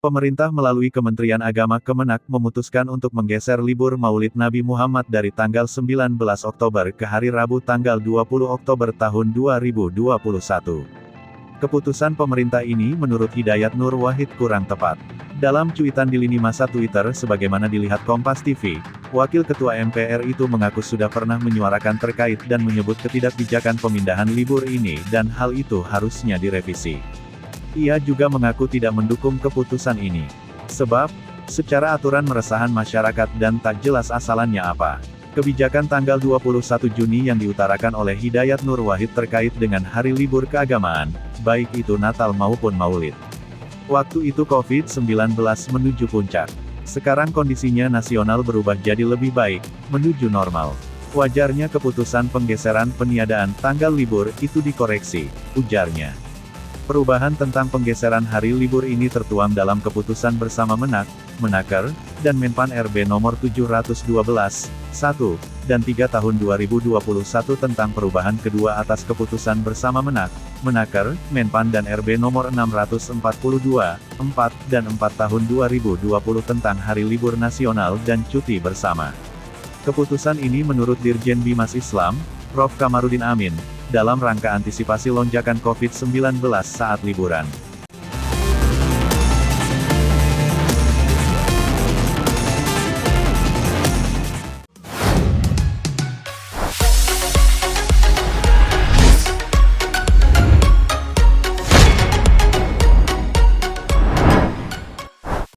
Pemerintah melalui Kementerian Agama Kemenak memutuskan untuk menggeser libur Maulid Nabi Muhammad dari tanggal 19 Oktober ke hari Rabu tanggal 20 Oktober tahun 2021. Keputusan pemerintah ini menurut Hidayat Nur Wahid kurang tepat. Dalam cuitan di lini masa Twitter sebagaimana dilihat Kompas TV, Wakil Ketua MPR itu mengaku sudah pernah menyuarakan terkait dan menyebut ketidakbijakan pemindahan libur ini dan hal itu harusnya direvisi. Ia juga mengaku tidak mendukung keputusan ini. Sebab, secara aturan meresahkan masyarakat dan tak jelas asalannya apa. Kebijakan tanggal 21 Juni yang diutarakan oleh Hidayat Nur Wahid terkait dengan hari libur keagamaan, baik itu Natal maupun Maulid. Waktu itu COVID-19 menuju puncak. Sekarang kondisinya nasional berubah jadi lebih baik, menuju normal. Wajarnya keputusan penggeseran peniadaan tanggal libur itu dikoreksi, ujarnya. Perubahan tentang penggeseran hari libur ini tertuang dalam keputusan bersama Menaker, dan Menpan RB nomor 712, 1, dan 3 tahun 2021 tentang perubahan kedua atas keputusan bersama Menaker, Menpan dan RB nomor 642, 4, dan 4 tahun 2020 tentang hari libur nasional dan cuti bersama. Keputusan ini menurut Dirjen Bimas Islam, Prof. Kamarudin Amin, dalam rangka antisipasi lonjakan COVID-19 saat liburan.